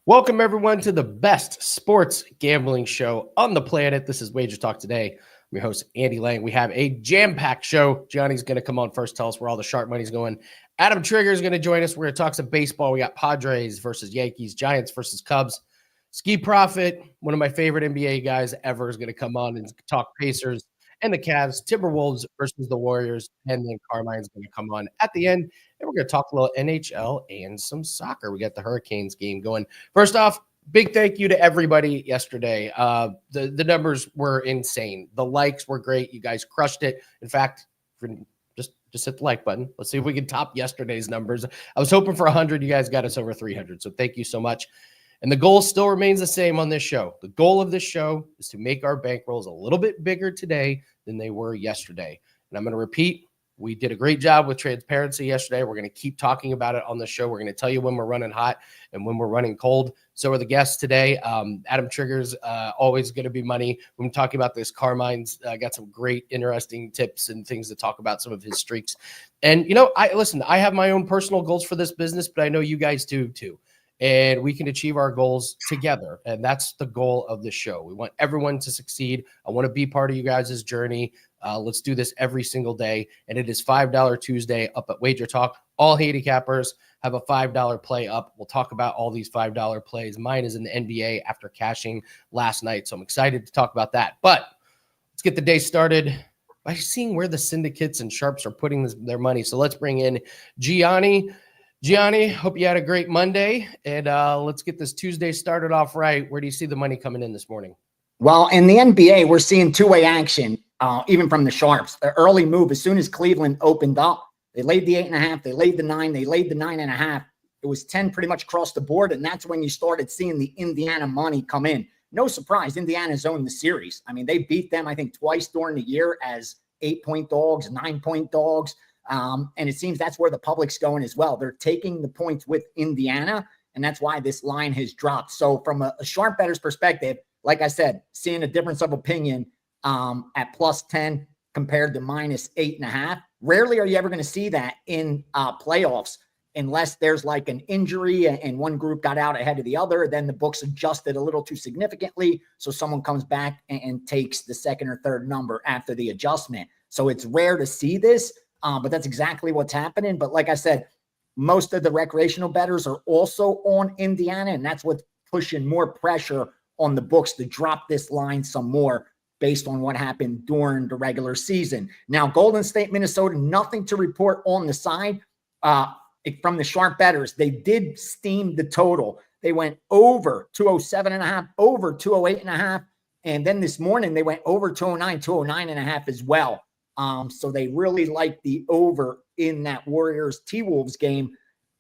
Welcome, everyone, to the best sports gambling show on the planet. This is WagerTalk Today. I'm your host, Andy Lang. We have a jam-packed show. Gianni's going to come on first, tell us where all the sharp money's going. Adam Trigger is going to join us. We're going to talk some baseball. We got Padres versus Yankees, Giants versus Cubs. Skee Profit, one of my favorite NBA guys ever, is going to come on and talk Pacers and the Cavs, Timberwolves versus the Warriors, and then Carmine's going to come on at the end. And we're going to talk a little NHL and some soccer. We got the Hurricanes game going. First off, big thank you to everybody yesterday. The numbers were insane. The likes were great. You guys crushed it. In fact, just hit the like button. Let's see if we can top yesterday's numbers. I was hoping for 100. You guys got us over 300. So thank you so much. And the goal still remains the same on this show. The goal of this show is to make our bankrolls a little bit bigger today than they were yesterday. And I'm going to repeat, we did a great job with transparency yesterday. We're going to keep talking about it on the show. We're going to tell you when we're running hot and when we're running cold. So are the guests today. Adam Trigger's always going to be money. When we're talking about this, Carmine's got some great, interesting tips and things to talk about, some of his streaks. And, I have my own personal goals for this business, but I know you guys do too. And we can achieve our goals together. And that's the goal of the show. We want everyone to succeed. I want to be part of you guys' journey. Let's do this every single day. And it is $5 Tuesday up at WagerTalk. All handicappers have a $5 play up. We'll talk about all these $5 plays. Mine is in the NBA after cashing last night. So I'm excited to talk about that. But let's get the day started by seeing where the syndicates and sharps are putting their money. So let's bring in Gianni. Gianni, hope you had a great Monday, and let's get this Tuesday started off right. Where do you see the money coming in this morning? Well, in the NBA, we're seeing two-way action, even from the sharps. The early move, as soon as Cleveland opened up, they laid the 8.5, they laid the 9, they laid the 9.5. It was 10 pretty much across the board, and that's when you started seeing the Indiana money come in. No surprise, Indiana's owned the series. I mean, they beat them, I think, twice during the year as 8-point dogs, 9-point dogs. And it seems that's where the public's going as well. They're taking the points with Indiana, and that's why this line has dropped. So from a sharp bettor's perspective, like I said, seeing a difference of opinion at plus 10 compared to minus 8.5. Rarely are you ever going to see that in playoffs unless there's like an injury and one group got out ahead of the other. Then the books adjusted a little too significantly, so someone comes back and takes the second or third number after the adjustment. So it's rare to see this. But that's exactly what's happening. But like I said, most of the recreational bettors are also on Indiana, and that's what's pushing more pressure on the books to drop this line some more based on what happened during the regular season. Now, Golden State, Minnesota, nothing to report on the side from the sharp bettors. They did steam the total. They went over 207.5, over 208.5. And then this morning, they went over 209, 209.5 as well. So they really like the over in that Warriors T-Wolves game.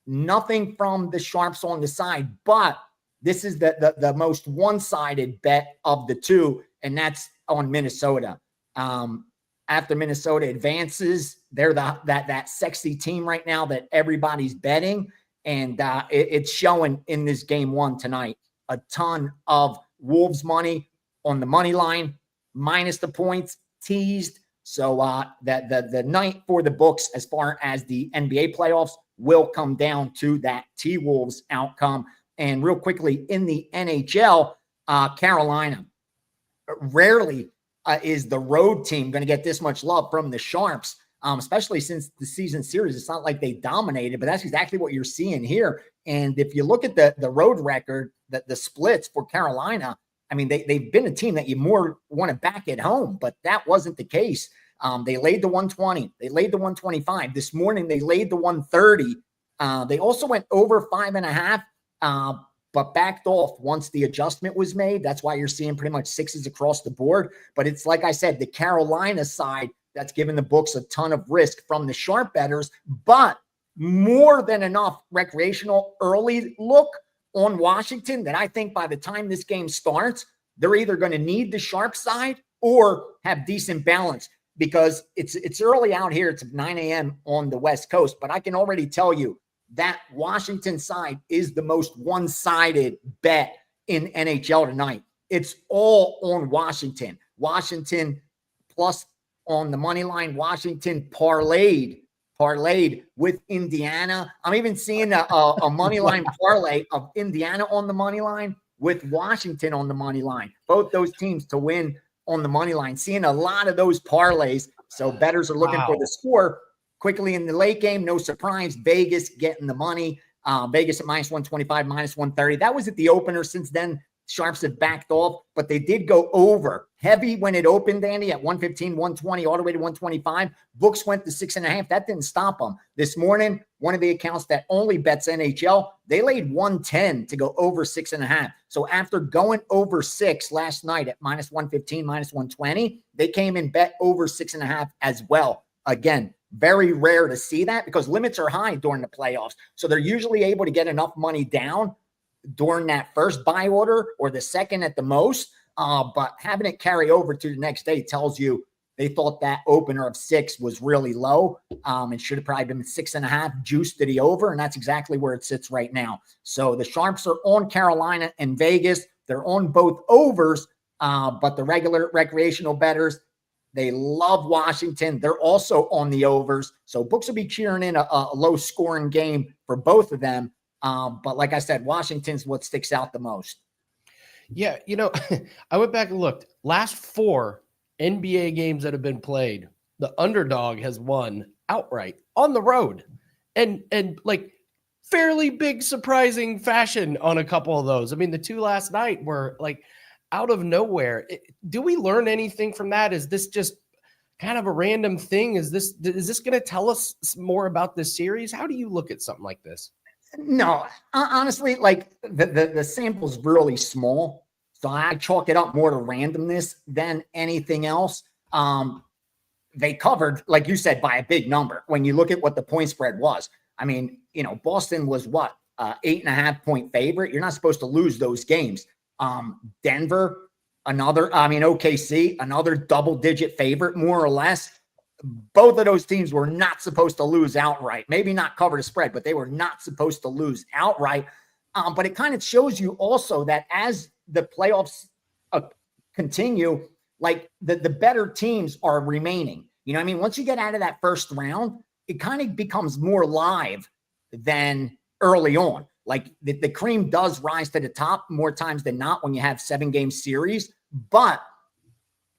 Nothing from the sharps on the side, but this is the most one-sided bet of the two, and that's on Minnesota. After Minnesota advances, they're that sexy team right now that everybody's betting, and it's showing in this game one tonight. A ton of Wolves money on the money line, minus the points, teased. So the night for the books as far as the NBA playoffs will come down to that T-Wolves outcome. And real quickly, in the NHL, Carolina, rarely is the road team going to get this much love from the Sharps, especially since the season series. It's not like they dominated, but that's exactly what you're seeing here. And if you look at the road record, the splits for Carolina, I mean, they've been a team that you more want to back at home, but that wasn't the case. They laid the 120. They laid the 125. This morning, they laid the 130. They also went over 5.5, but backed off once the adjustment was made. That's why you're seeing pretty much sixes across the board. But it's like I said, the Carolina side that's given the books a ton of risk from the sharp bettors, but more than enough recreational early look on Washington that I think by the time this game starts, they're either going to need the sharp side or have decent balance, because it's early out here. It's 9 a.m. on the West Coast, but I can already tell you that Washington side is the most one-sided bet in NHL tonight. It's all on Washington. Washington plus on the money line. Washington parlayed parlayed with Indiana. I'm even seeing a money line parlay of Indiana on the money line with Washington on the money line. Both those teams to win on the money line. Seeing a lot of those parlays. So bettors are looking for the score quickly in the late game. No surprise. Vegas getting the money. Vegas at minus 125, minus 130. That was at the opener. Since then, sharps have backed off, but they did go over heavy when it opened, Andy, at 115, 120, all the way to 125. Books went to 6.5. That didn't stop them. This morning, one of the accounts that only bets NHL, they laid 110 to go over 6.5. So after going over 6 last night at minus 115, minus 120, they came in bet over 6.5 as well. Again, very rare to see that because limits are high during the playoffs. So they're usually able to get enough money down during that first buy order or the second at the most. But having it carry over to the next day tells you they thought that opener of 6 was really low. It should have probably been 6.5 juice to the over, and that's exactly where it sits right now. So the sharps are on Carolina and Vegas. They're on both overs, but the regular recreational bettors, they love Washington. They're also on the overs. So books will be cheering in a low-scoring game for both of them. But like I said, Washington's what sticks out the most. Yeah, I went back and looked. Last 4 NBA games that have been played, the underdog has won outright on the road. And like fairly big surprising fashion on a couple of those. I mean, the 2 last night were like out of nowhere. Do we learn anything from that? Is this just kind of a random thing? Is this going to tell us more about this series? How do you look at something like this? No, honestly, like the sample's really small. So I chalk it up more to randomness than anything else. They covered, like you said, by a big number. When you look at what the point spread was, I mean, Boston was what, 8.5 point favorite. You're not supposed to lose those games. Denver, OKC, another double-digit favorite, more or less. Both of those teams were not supposed to lose outright. Maybe not cover the spread, but they were not supposed to lose outright. But it kind of shows you also that as the playoffs continue, like the better teams are remaining. Once you get out of that first round, it kind of becomes more live than early on. Like the cream does rise to the top more times than not when you have 7-game series, but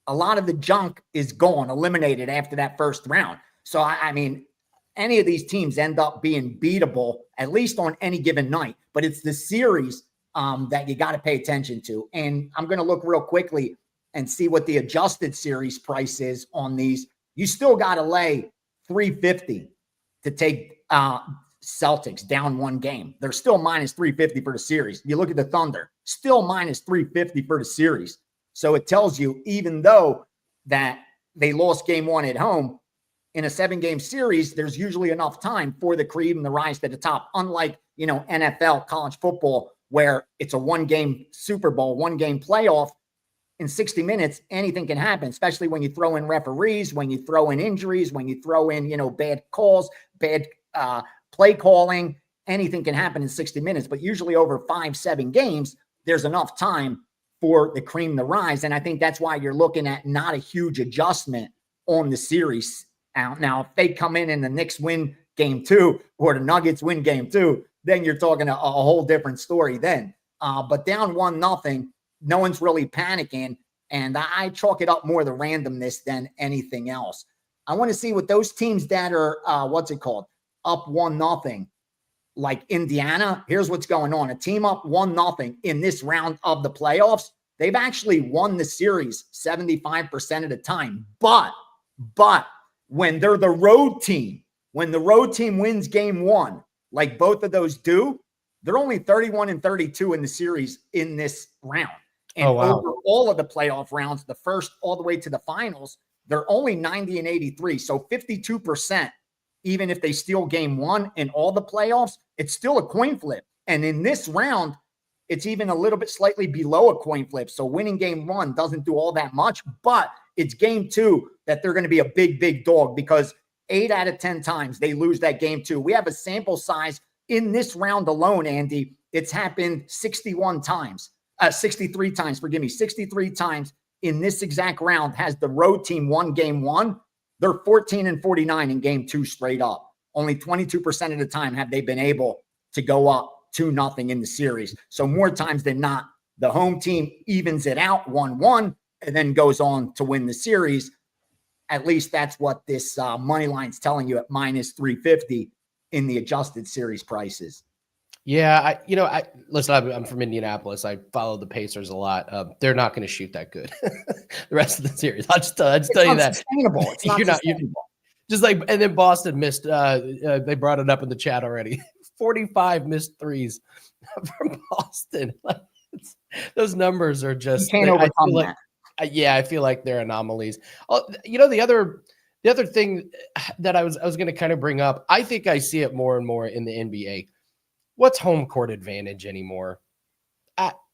a lot of the junk is gone, eliminated after that first round. So, I mean, any of these teams end up being beatable, at least on any given night. But it's the series that you got to pay attention to. And I'm going to look real quickly and see what the adjusted series price is on these. You still got to lay 350 to take Celtics down 1 game. They're still minus 350 for the series. You look at the Thunder, still minus 350 for the series. So it tells you, even though that they lost game 1 at home, in a 7-game series, there's usually enough time for the cream and the rise to the top. Unlike, NFL, college football, where it's a 1-game Super Bowl, 1-game playoff, in 60 minutes, anything can happen, especially when you throw in referees, when you throw in injuries, when you throw in, bad calls, bad play calling. Anything can happen in 60 minutes. But usually over 5-7 games, there's enough time for the cream to rise. And I think that's why you're looking at not a huge adjustment on the series. Now, if they come in and the Knicks win game 2 or the Nuggets win game 2, then you're talking a whole different story then. But down 1-0, no one's really panicking. And I chalk it up more the randomness than anything else. I want to see what those teams that are, up 1-0, like Indiana. Here's what's going on. A team up 1-0 in this round of the playoffs, they've actually won the series 75% of the time. But when they're the road team, when the road team wins game 1, like both of those do, they're only 31-32 in the series in this round. And over all of the playoff rounds, the first all the way to the finals, they're only 90-83. So 52%, even if they steal game 1 in all the playoffs, it's still a coin flip. And in this round, it's even a little bit slightly below a coin flip. So winning game 1 doesn't do all that much, but it's game 2 that they're going to be a big, big dog, because 8 out of 10 times they lose that game 2. We have a sample size in this round alone, Andy. It's happened 63 times, 63 times in this exact round has the road team won game 1. They're 14-49 in game 2 straight up. Only 22% of the time have they been able to go up 2-0 in the series. So more times than not, the home team evens it out 1-1 and then goes on to win the series. At least that's what this money line's telling you at minus 350 in the adjusted series prices. Yeah, listen, I'm from Indianapolis. I follow the Pacers a lot. They're not going to shoot that good the rest of the series. I'll just tell you that. Sustainable. It's not sustainable. Just like, and then Boston missed. They brought it up in the chat already. 45 missed threes from Boston. Those numbers are just. You can't overcome that. I feel like they're anomalies. Oh, the other thing that I was going to kind of bring up. I think I see it more and more in the NBA. What's home court advantage anymore?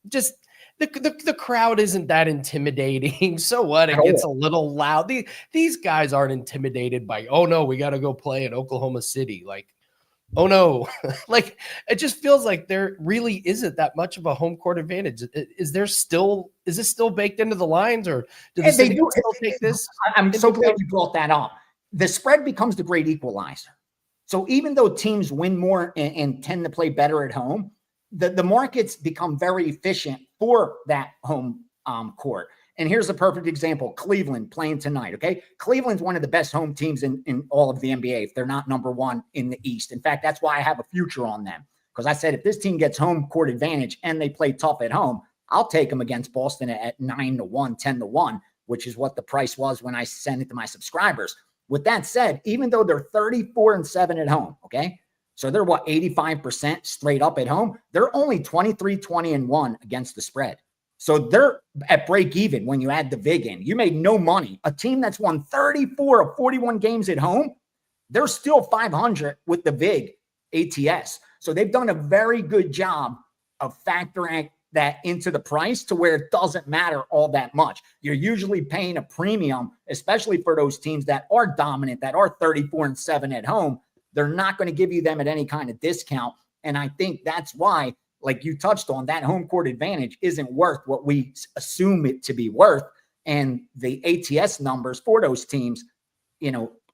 Just the crowd isn't that intimidating. So what? It gets a little loud. These guys aren't intimidated by, oh no, we got to go play in Oklahoma City. Like, oh no, like it just feels like there really isn't that much of a home court advantage. Is this still baked into the lines, or do they still take this? I'm so glad you brought that up. The spread becomes the great equalizer. So even though teams win more and tend to play better at home, the markets become very efficient for that home court. And here's a perfect example. Cleveland playing tonight, okay? Cleveland's one of the best home teams in all of the NBA if they're not number one in the East. In fact, that's why I have a future on them, because I said if this team gets home court advantage and they play tough at home, I'll take them against Boston at 9-1, 10-1, which is what the price was when I sent it to my subscribers. With that said, even though they're 34-7 at home, okay? So they're 85% straight up at home. They're only 23-20-1 against the spread. So they're at break even when you add the VIG in. You made no money. A team that's won 34 of 41 games at home, they're still 500 with the VIG ATS. So they've done a very good job of factoring that into the price to where it doesn't matter all that much. You're usually paying a premium, especially for those teams that are dominant, that are 34-7 at home. They're not going to give you them at any kind of discount. And I think that's why, like you touched on, that home court advantage isn't worth what we assume it to be worth. And the ATS numbers for those teams,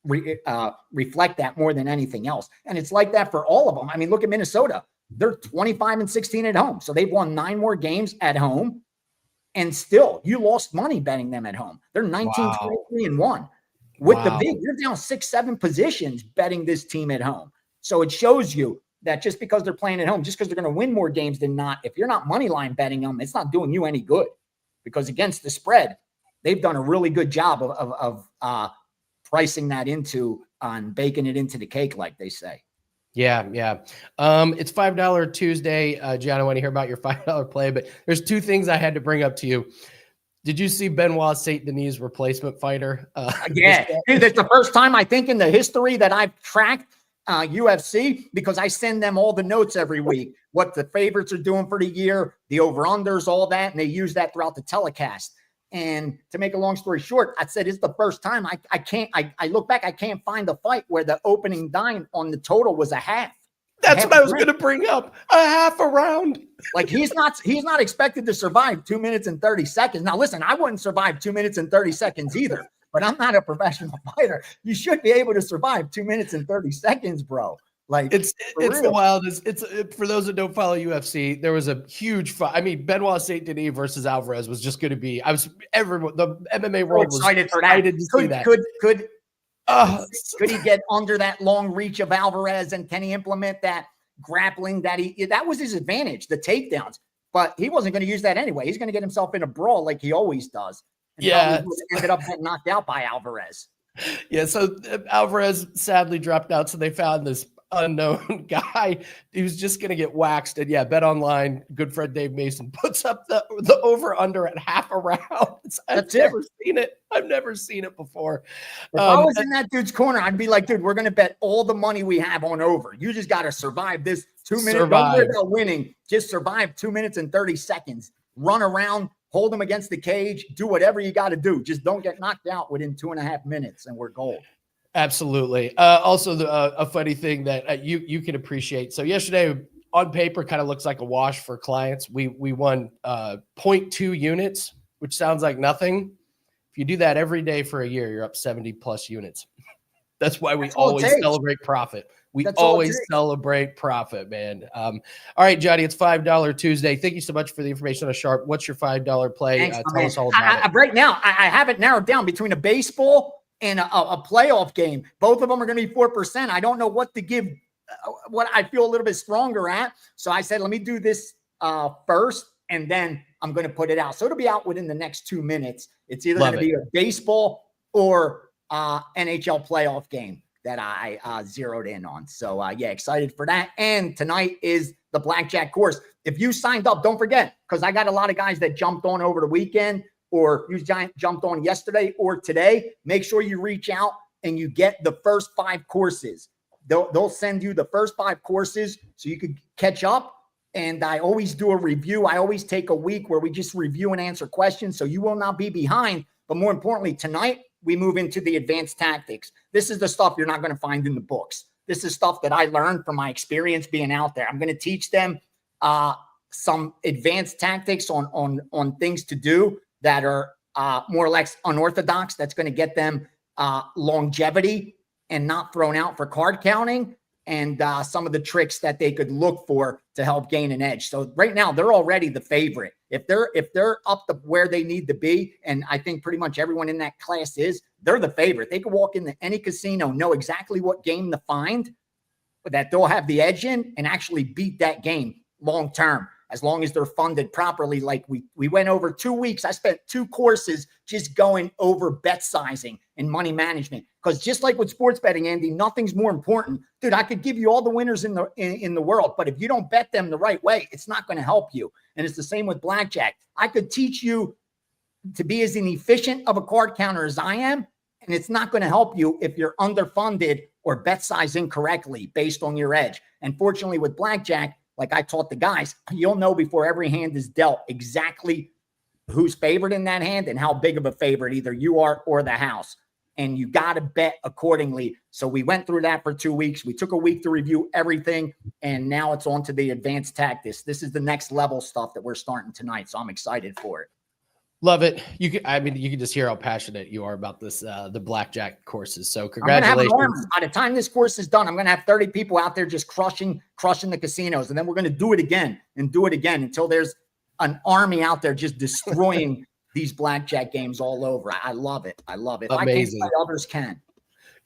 reflect that more than anything else. And it's like that for all of them. I mean, look at Minnesota. They're 25-16 at home. So they've won 9 more games at home. And still, you lost money betting them at home. They're 19-23-1. With the VIG, you're down 6-7 positions betting this team at home. So it shows you that just because they're playing at home, just because they're going to win more games than not, if you're not money line betting them, it's not doing you any good. Because against the spread, they've done a really good job of pricing that into and baking it into the cake, like they say. Yeah. It's $5 Tuesday. Gianni, I want to hear about your $5 play, but there's 2 things I had to bring up to you. Did you see Benoit St. Denis' replacement fighter? Yeah, dude, it's the first time I think in the history that I've tracked UFC, because I send them all the notes every week, what the favorites are doing for the year, the over-unders, all that, and they use that throughout the telecast. And to make a long story short, I said it's the first time I look back, I can't find a fight where the opening dime on the total was a half. That's what I was going to bring up. A half a round. Like he's not expected to survive 2 minutes and 30 seconds. Now, listen, I wouldn't survive 2 minutes and 30 seconds either, but I'm not a professional fighter. You should be able to survive 2 minutes and 30 seconds, bro. Like it's the wildest. It's for those that don't follow UFC. There was a huge fight. I mean, Benoit St. Denis versus Alvarez was just going to be. The MMA world was excited for that. To see that. Could he get under that long reach of Alvarez, and can he implement that grappling that was his advantage, the takedowns, but he wasn't going to use that anyway. He's going to get himself in a brawl like he always does. And ended up getting knocked out by Alvarez. Yeah. So Alvarez sadly dropped out. So they found this unknown guy who's just going to get waxed. And Bet Online, good friend Dave Mason puts up the over under at half a round. I've never seen it. I've never seen it before. If I was in that dude's corner, I'd be like, dude, we're going to bet all the money we have on over. You just got to survive this 2 minutes. Don't worry about winning. Just survive 2 minutes and 30 seconds. Run around, hold them against the cage, do whatever you got to do. Just don't get knocked out within 2.5 minutes, and we're gold. Absolutely. Also, a funny thing that you can appreciate. So yesterday, on paper, kind of looks like a wash for clients. We won 0.2 units, which sounds like nothing. If you do that every day for a year, you're up 70 plus units. That's why we That's all it always takes. celebrate profit. We That's all it always takes. celebrate profit, man. All right, Johnny, it's $5 Tuesday. Thank you so much for the information on Sharp. What's your $5 play? Thanks, Tell man. us all about it. Right now, I have it narrowed down between a baseball and a playoff game. Both of them are going to be 4%. I don't know what to give, what I feel a little bit stronger at. So I said, let me do this first, and then I'm going to put it out. So it'll be out within the next 2 minutes. It's either going to be a baseball or NHL playoff game that I zeroed in on. So yeah, excited for that. And tonight is the blackjack course. If you signed up, don't forget, because I got a lot of guys that jumped on over the weekend, or you jumped on yesterday or today. Make sure you reach out and you get the first 5 courses. They'll send you the first 5 courses so you could catch up. And I always do a review. I always take a week where we just review and answer questions, so you will not be behind. But more importantly, tonight, we move into the advanced tactics. This is the stuff you're not going to find in the books. This is stuff that I learned from my experience being out there. I'm going to teach them some advanced tactics on things to do that are more or less unorthodox. That's going to get them longevity and not thrown out for card counting, and some of the tricks that they could look for to help gain an edge. So right now, they're already the favorite. If they're up to where they need to be, and I think pretty much everyone in that class is, they're the favorite. They could walk into any casino, know exactly what game to find, but that they'll have the edge in and actually beat that game long term, as long as they're funded properly. Like we went over 2 weeks. I spent 2 courses just going over bet sizing and money management. Because just like with sports betting, Andy, nothing's more important. Dude, I could give you all the winners in the world, but if you don't bet them the right way, it's not going to help you. And it's the same with blackjack. I could teach you to be as inefficient of a card counter as I am, and it's not going to help you if you're underfunded or bet size incorrectly based on your edge. And fortunately with blackjack, like I taught the guys, you'll know before every hand is dealt exactly who's favored in that hand and how big of a favorite either you are or the house. And you got to bet accordingly. So we went through that for 2 weeks. We took a week to review everything, and now it's on to the advanced tactics. This is the next level stuff that we're starting tonight, so I'm excited for it. Love it. You can just hear how passionate you are about this, the blackjack courses. So congratulations. By the time this course is done, I'm going to have 30 people out there just crushing the casinos. And then we're going to do it again and do it again until there's an army out there just destroying these blackjack games all over. I love it. I love it. Amazing. If I can't, others can.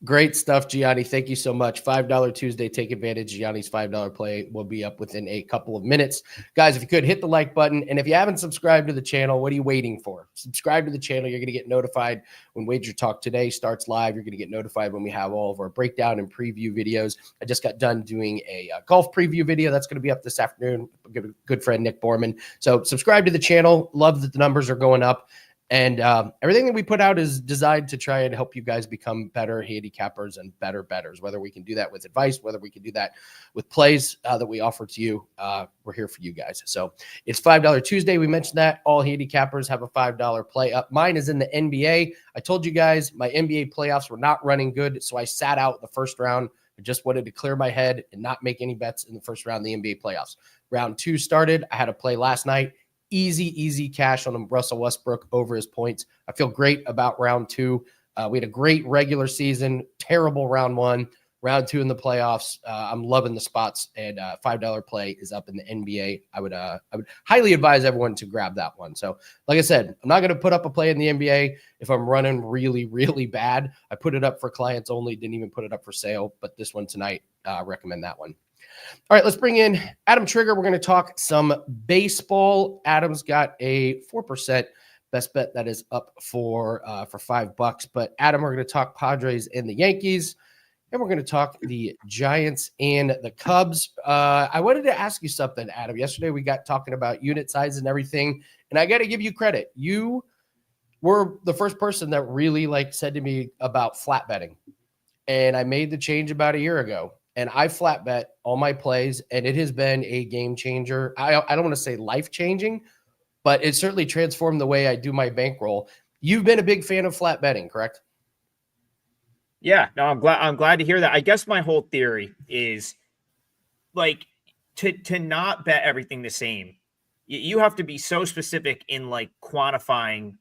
Great stuff, Gianni. Thank you so much. $5 Tuesday. Take advantage. Gianni's $5 play will be up within a couple of minutes. Guys, if you could, hit the like button. And if you haven't subscribed to the channel, what are you waiting for? Subscribe to the channel. You're going to get notified when Wager Talk Today starts live. You're going to get notified when we have all of our breakdown and preview videos. I just got done doing a golf preview video. That's going to be up this afternoon. Good friend, Nick Borman. So subscribe to the channel. Love that the numbers are going up. And everything that we put out is designed to try and help you guys become better handicappers and better bettors. Whether we can do that with advice, whether we can do that with plays that we offer to you, we're here for you guys. So it's $5 Tuesday. We mentioned that all handicappers have a $5 play up. Mine is in the NBA. I told you guys my NBA playoffs were not running good, so I sat out the first round. I just wanted to clear my head and not make any bets in the first round of the NBA playoffs. Round 2 started. I had a play last night. Easy cash on Russell Westbrook over his points. I feel great about round 2. We had a great regular season, terrible round 1, round 2 in the playoffs. I'm loving the spots, and $5 play is up in the NBA. I would highly advise everyone to grab that one. So like I said, I'm not going to put up a play in the NBA if I'm running really bad. I put it up for clients only, didn't even put it up for sale, but this one tonight, recommend that one. All right, let's bring in Adam Trigger. We're going to talk some baseball. Adam's got a 4% best bet that is up for $5. But Adam, we're going to talk Padres and the Yankees, and we're going to talk the Giants and the Cubs. I wanted to ask you something, Adam. Yesterday we got talking about unit size and everything, and I got to give you credit. You were the first person that really said to me about flat betting, and I made the change about a year ago. And I flat bet all my plays, and it has been a game changer. I don't want to say life-changing, but it certainly transformed the way I do my bankroll. You've been a big fan of flat betting, correct? Yeah, no, I'm glad to hear that. I guess my whole theory is to not bet everything the same. You have to be so specific in quantifying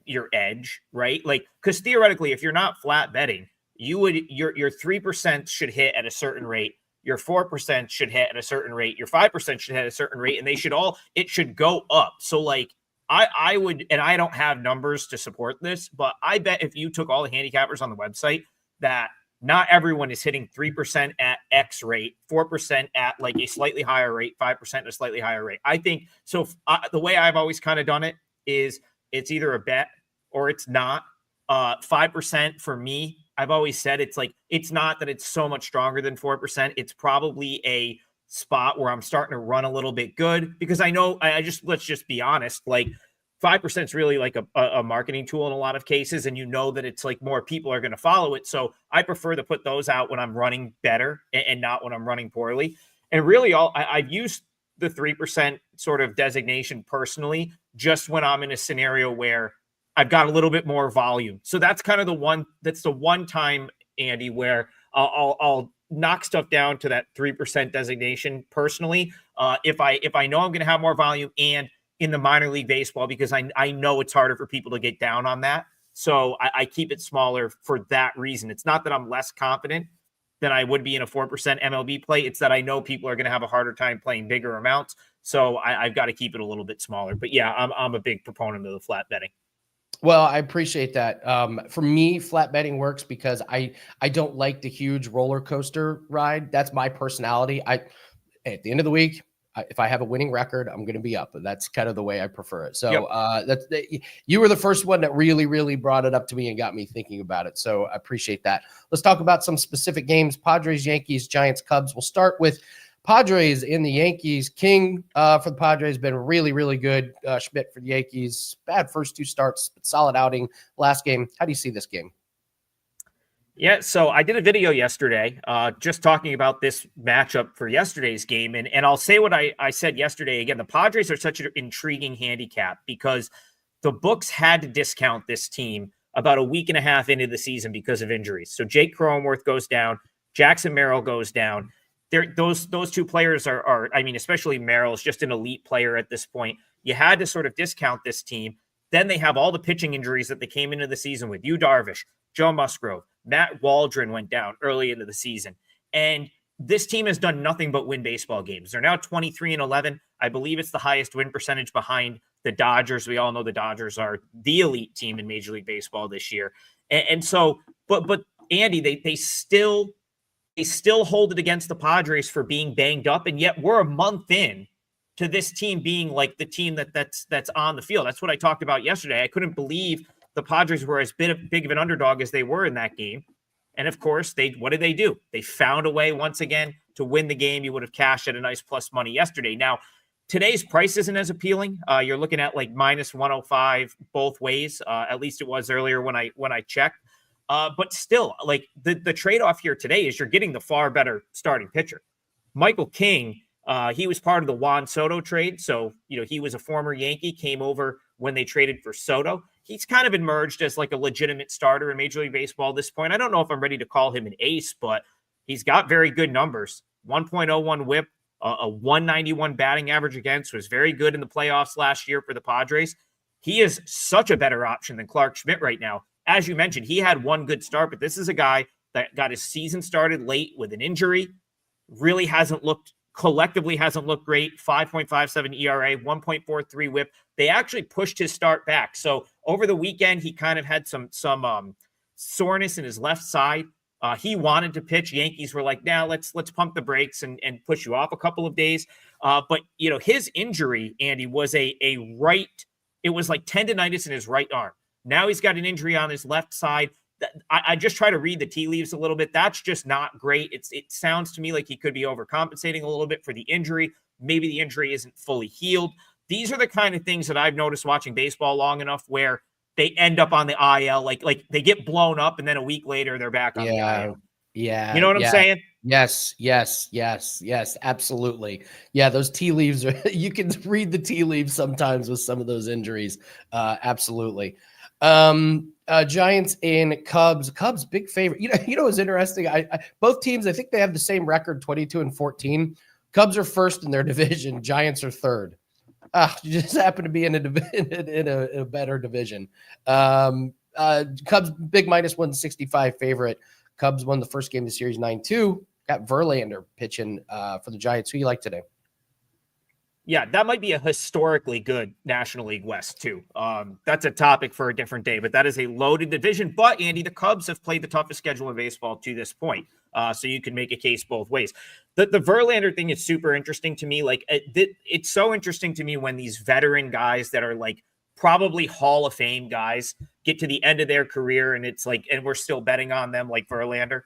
your edge, right? Because theoretically, if you're not flat betting, your 3% should hit at a certain rate. Your 4% should hit at a certain rate. Your 5% should hit at a certain rate, and it should go up. So like I would, and I don't have numbers to support this, but I bet if you took all the handicappers on the website that not everyone is hitting 3% at X rate, 4% at like a slightly higher rate, 5% at a slightly higher rate. I think so. The way I've always kind of done it is it's either a bet or it's not. 5% for me, I've always said it's not that it's so much stronger than 4%. It's probably a spot where I'm starting to run a little bit good because I know let's just be honest, like 5% is really like a marketing tool in a lot of cases. And you know that it's like more people are going to follow it. So I prefer to put those out when I'm running better and not when I'm running poorly. And really I've used the 3% sort of designation personally, just when I'm in a scenario where I've got a little bit more volume. So that's kind of the one time, Andy, where I'll knock stuff down to that 3% designation personally. If I know I'm going to have more volume and in the minor league baseball, because I know it's harder for people to get down on that. So I keep it smaller for that reason. It's not that I'm less confident than I would be in a 4% MLB play. It's that I know people are going to have a harder time playing bigger amounts. So I've got to keep it a little bit smaller. But yeah, I'm a big proponent of the flat betting. Well, I appreciate that. For me, flat betting works because I don't like the huge roller coaster ride. That's my personality. At the end of the week, if I have a winning record, I'm going to be up. And that's kind of the way I prefer it. So you were the first one that really, really brought it up to me and got me thinking about it. So I appreciate that. Let's talk about some specific games. Padres, Yankees, Giants, Cubs. We'll start with Padres in the Yankees. King for the Padres been really, really good. Schmidt for the Yankees. Bad first two starts, but solid outing last game. How do you see this game? Yeah, so I did a video yesterday just talking about this matchup for yesterday's game. And I'll say what I said yesterday. Again, the Padres are such an intriguing handicap because the books had to discount this team about a week and a half into the season because of injuries. So Jake Cronenworth goes down. Jackson Merrill goes down. Those two players are, I mean, especially Merrill is just an elite player at this point. You had to sort of discount this team. Then they have all the pitching injuries that they came into the season with. Yu Darvish, Joe Musgrove, Matt Waldron went down early into the season. And this team has done nothing but win baseball games. They're now 23-11. I believe it's the highest win percentage behind the Dodgers. We all know the Dodgers are the elite team in Major League Baseball this year. And so, but Andy, they still hold it against the Padres for being banged up. And yet we're a month in to this team being like the team that's on the field. That's what I talked about yesterday. I couldn't believe the Padres were as big of an underdog as they were in that game. And of course, what did they do? They found a way once again to win the game. You would have cashed at a nice plus money yesterday. Now, today's price isn't as appealing. You're looking at like minus 105 both ways. At least it was earlier when I checked. But still, like the trade-off here today is you're getting the far better starting pitcher. Michael King, he was part of the Juan Soto trade. So, he was a former Yankee, came over when they traded for Soto. He's kind of emerged as like a legitimate starter in Major League Baseball at this point. I don't know if I'm ready to call him an ace, but he's got very good numbers. 1.01 whip, a 191 batting average against, was very good in the playoffs last year for the Padres. He is such a better option than Clark Schmidt right now. As you mentioned, he had one good start, but this is a guy that got his season started late with an injury, really collectively hasn't looked great. 5.57 ERA, 1.43 whip. They actually pushed his start back. So over the weekend, he kind of had some soreness in his left side. He wanted to pitch. Yankees were like, "Now let's pump the brakes and push you off a couple of days." But his injury, Andy, was a right. It was like tendonitis in his right arm. Now he's got an injury on his left side. I just try to read the tea leaves a little bit. That's just not great. It sounds to me like he could be overcompensating a little bit for the injury. Maybe the injury isn't fully healed. These are the kind of things that I've noticed watching baseball long enough where they end up on the IL. Like they get blown up and then a week later they're back on the IL. Yeah. You know what I'm saying? Yes, absolutely. Yeah, those tea leaves you can read the tea leaves sometimes with some of those injuries. Absolutely. Giants and Cubs. Cubs, big favorite. You know what's interesting? Both teams, I think they have the same record, 22-14. Cubs are first in their division. Giants are third. You just happen to be in a better division. Cubs big minus 165 favorite. Cubs won the first game of the series 9-2. Got Verlander pitching for the Giants. Who you like today? Yeah, that might be a historically good National League West, too. That's a topic for a different day, but that is a loaded division. But, Andy, the Cubs have played the toughest schedule in baseball to this point, so you can make a case both ways. The Verlander thing is super interesting to me. Like, it's so interesting to me when these veteran guys that are, like, probably Hall of Fame guys get to the end of their career, and it's like, and we're still betting on them, like Verlander.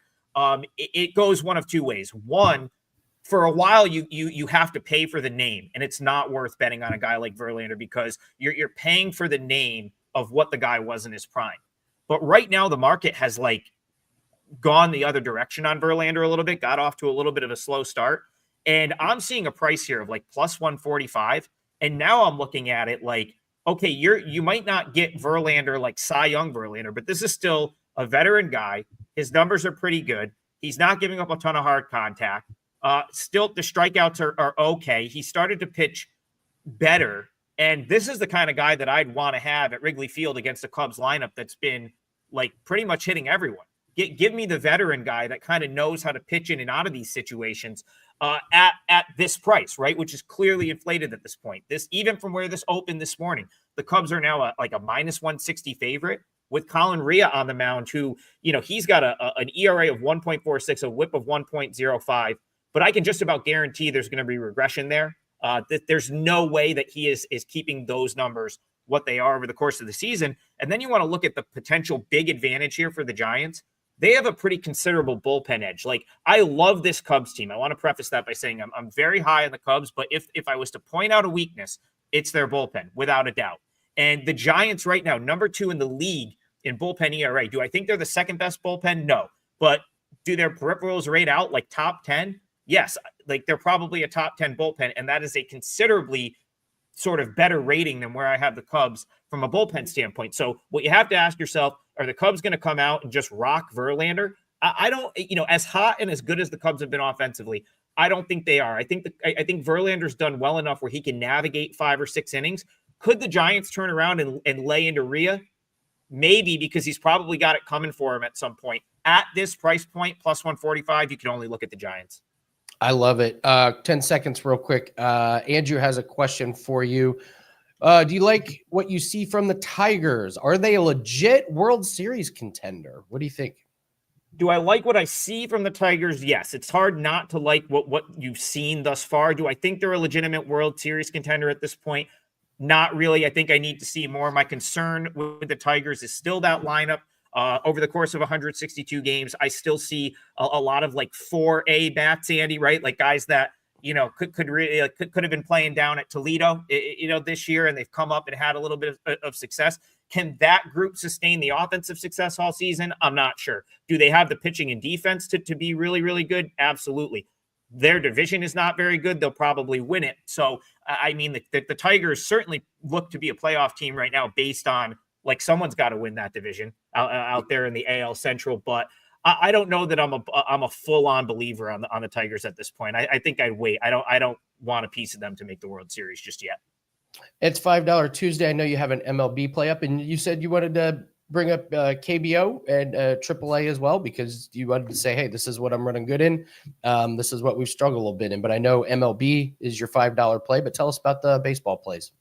It goes one of two ways. One, for a while, you have to pay for the name, and it's not worth betting on a guy like Verlander because you're paying for the name of what the guy was in his prime. But right now, the market has like gone the other direction on Verlander a little bit, got off to a little bit of a slow start, and I'm seeing a price here of like plus 145, and now I'm looking at it like, okay, you might not get Verlander like Cy Young Verlander, but this is still a veteran guy. His numbers are pretty good. He's not giving up a ton of hard contact. Still, the strikeouts are okay. He started to pitch better. And this is the kind of guy that I'd want to have at Wrigley Field against the Cubs lineup that's been like pretty much hitting everyone. Give me the veteran guy that kind of knows how to pitch in and out of these situations at this price, right? Which is clearly inflated at this point. This, even from where this opened this morning, the Cubs are now like a minus 160 favorite with Colin Rea on the mound, who, you know, he's got an ERA of 1.46, a whip of 1.05. But I can just about guarantee there's going to be regression there. There's no way that he is keeping those numbers what they are over the course of the season. And then you want to look at the potential big advantage here for the Giants. They have a pretty considerable bullpen edge. Like, I love this Cubs team. I want to preface that by saying I'm very high on the Cubs, but if I was to point out a weakness, it's their bullpen, without a doubt. And the Giants right now, number 2 in the league in bullpen ERA. Do I think they're the second best bullpen? No. But do their peripherals rate out like top 10? Yes, like they're probably a top 10 bullpen, and that is a considerably sort of better rating than where I have the Cubs from a bullpen standpoint. So what you have to ask yourself, are the Cubs going to come out and just rock Verlander? I don't, as hot and as good as the Cubs have been offensively, I don't think they are. I think Verlander's done well enough where he can navigate 5 or 6 innings. Could the Giants turn around and lay into Rea? Maybe, because he's probably got it coming for him at some point. At this price point, plus 145, you can only look at the Giants. I love it. 10 seconds real quick. Andrew has a question for you. Do you like what you see from the Tigers? Are they a legit World Series contender? What do you think? Do I like what I see from the Tigers? Yes. It's hard not to like what you've seen thus far. Do I think they're a legitimate World Series contender at this point? Not really. I think I need to see more. My concern with the Tigers is still that lineup. Over the course of 162 games, I still see a lot of like 4A bats, Andy, right? Like guys that, could really could have been playing down at Toledo, this year, and they've come up and had a little bit of success. Can that group sustain the offensive success all season? I'm not sure. Do they have the pitching and defense to be really, really good? Absolutely. Their division is not very good. They'll probably win it. So, I mean, the Tigers certainly look to be a playoff team right now based on, like, someone's got to win that division out there in the AL Central. But I don't know that I'm a full-on believer on the Tigers at this point. I think I'd wait. I don't want a piece of them to make the World Series just yet. It's $5 Tuesday. I know you have an MLB play up, and you said you wanted to bring up KBO and AAA as well, because you wanted to say, hey, this is what I'm running good in. This is what we've struggled a little bit in. But I know MLB is your $5 play, but tell us about the baseball plays.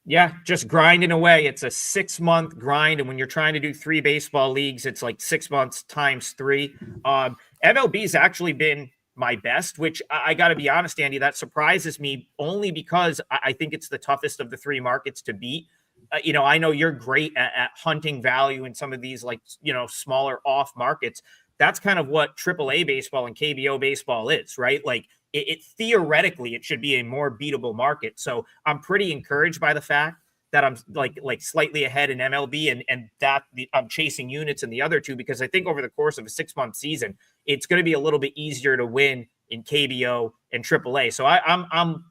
Yeah, just grinding away. It's a 6-month grind. And when you're trying to do 3 baseball leagues, it's like 6 months times 3. MLB's actually been my best, which I got to be honest, Andy, that surprises me only because I think it's the toughest of the 3 markets to beat. I know you're great at hunting value in some of these, like, smaller off markets. That's kind of what AAA baseball and KBO baseball is, right? Like, it theoretically, it should be a more beatable market. So I'm pretty encouraged by the fact that I'm like slightly ahead in MLB and that I'm chasing units in the other 2, because I think over the course of a 6-month season, it's going to be a little bit easier to win in KBO and AAA. So I'm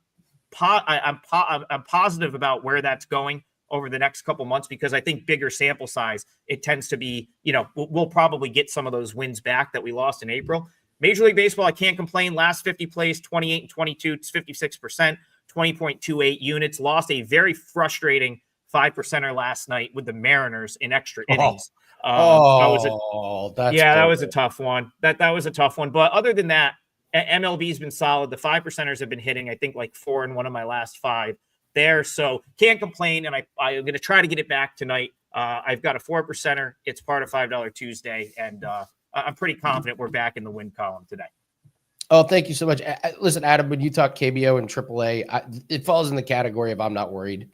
positive about where that's going over the next couple months, because I think bigger sample size, it tends to be, we'll probably get some of those wins back that we lost in April. Major League Baseball, I can't complain. Last 50 plays, 28 and 22, it's 56%, 20.28 units. Lost a very frustrating 5%er last night with the Mariners in extra innings. That was a tough one. That was a tough one. But other than that, MLB's been solid. The 5%ers have been hitting, I think, like 4 in one of my last 5 there. So can't complain. And I'm going to try to get it back tonight. I've got a 4%er. It's part of $5 Tuesday. And I'm pretty confident we're back in the win column today. Oh, thank you so much. Listen, Adam, when you talk KBO and AAA, it falls in the category of I'm not worried.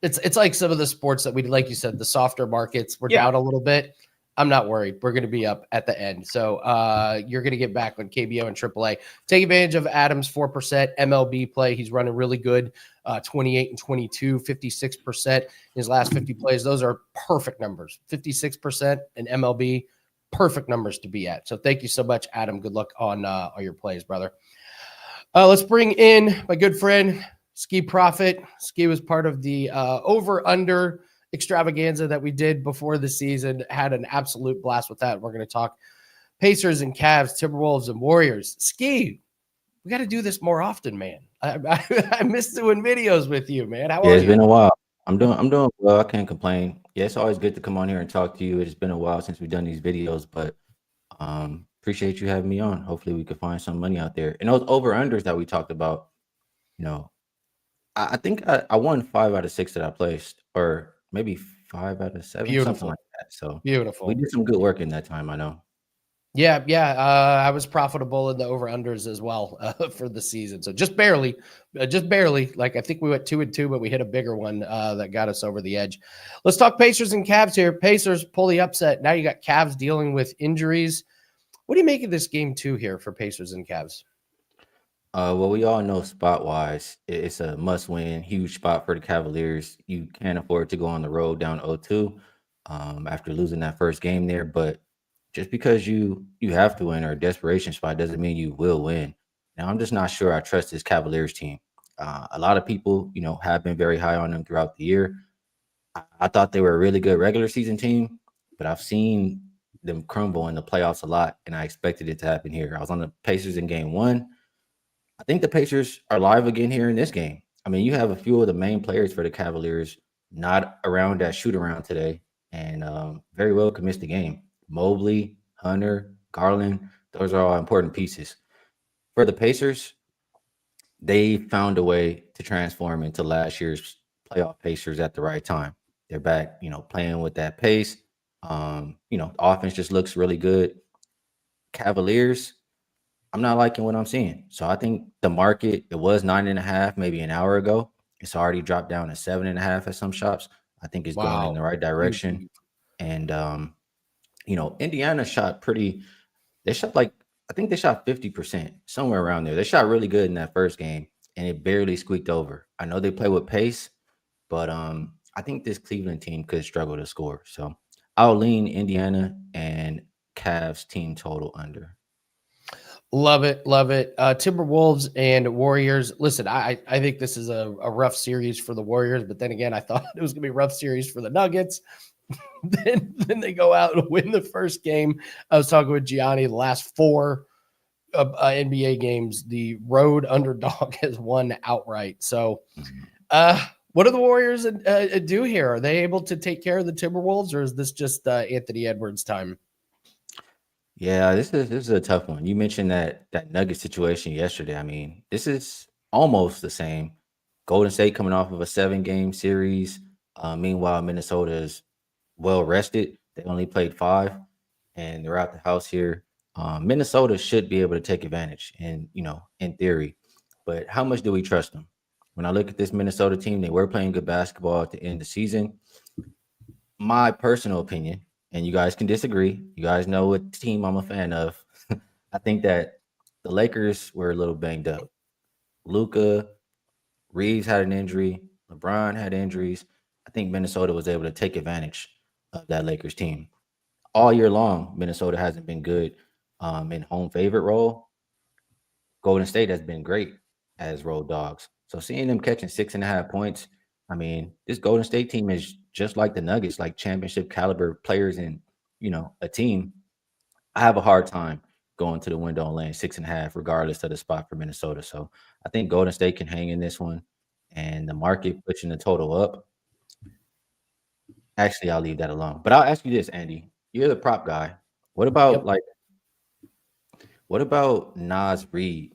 It's like some of the sports that we, like you said, the softer markets, we're down a little bit. I'm not worried. We're going to be up at the end. So you're going to get back on KBO and AAA. Take advantage of Adam's 4% MLB play. He's running really good, 28 and 22, 56% in his last 50 plays. Those are perfect numbers. 56% in MLB, perfect numbers to be at. So thank you so much, Adam. Good luck on your plays, brother. Let's bring in my good friend, Skee Profit. Skee was part of the over-under extravaganza that we did before the season. Had an absolute blast with that. We're going to talk Pacers and Cavs, Timberwolves and Warriors. Skee, we got to do this more often, man. I miss doing videos with you, man. How are you? It's been a while. I'm doing well. I can't complain. Yeah, it's always good to come on here and talk to you. It's been a while since we've done these videos, but appreciate you having me on. Hopefully we could find some money out there. And those over-unders that we talked about, I think I won 5 out of 6 that I placed, or maybe 5 out of 7, something like that. So beautiful. We did some good work in that time, I know. Yeah. I was profitable in the over-unders as well for the season. So just barely. Like I think we went 2-2, but we hit a bigger one that got us over the edge. Let's talk Pacers and Cavs here. Pacers pull the upset. Now you got Cavs dealing with injuries. What do you make of this game 2 here for Pacers and Cavs? Well, we all know spot-wise, it's a must-win, huge spot for the Cavaliers. You can't afford to go on the road down 0-2 after losing that first game there. But just because you have to win, or a desperation spot, doesn't mean you will win. Now, I'm just not sure I trust this Cavaliers team. A lot of people, have been very high on them throughout the year. I thought they were a really good regular season team, but I've seen them crumble in the playoffs a lot, and I expected it to happen here. I was on the Pacers in game 1. I think the Pacers are live again here in this game. I mean, you have a few of the main players for the Cavaliers not around that shoot-around today, and very well could miss the game. Mobley, Hunter, Garland, those are all important pieces. For the Pacers, they found a way to transform into last year's playoff Pacers at the right time. They're back, playing with that pace. Offense just looks really good. Cavaliers, I'm not liking what I'm seeing. So I think the market, it was 9.5 maybe an hour ago. It's already dropped down to 7.5 at some shops. I think it's going in the right direction. And Indiana shot they shot I think they shot 50%, somewhere around there. They shot really good in that first game, and it barely squeaked over. I know they play with pace, but I think this Cleveland team could struggle to score. So I'll lean Indiana and Cavs team total under. Love it. Timberwolves and Warriors. Listen, I think this is a rough series for the Warriors, but then again, I thought it was going to be a rough series for the Nuggets. then they go out and win the first game. I was talking with Gianni, the last 4 NBA games, the road underdog has won outright. So what do the Warriors do here? Are they able to take care of the Timberwolves, or is this just Anthony Edwards time? Yeah, this is a tough one. You mentioned that Nugget situation yesterday. I mean, this is almost the same. Golden State coming off of a 7-game series. Meanwhile, Minnesota is well rested. They only played 5, and they're out the house here. Minnesota should be able to take advantage, in theory. But how much do we trust them? When I look at this Minnesota team, they were playing good basketball at the end of the season. My personal opinion, and you guys can disagree. You guys know what team I'm a fan of. I think that the Lakers were a little banged up. Luka, Reeves had an injury. LeBron had injuries. I think Minnesota was able to take advantage of that Lakers team. All year long, Minnesota hasn't been good in home favorite role. Golden State has been great as road dogs. So seeing them catching 6.5 points, I mean, this Golden State team is just like the Nuggets, like championship caliber players in, a team. I have a hard time going to the window and laying 6.5, regardless of the spot for Minnesota. So I think Golden State can hang in this one, and the market pushing the total up. Actually, I'll leave that alone. But I'll ask you this, Andy. You're the prop guy. What about Yep. what about Nas Reed?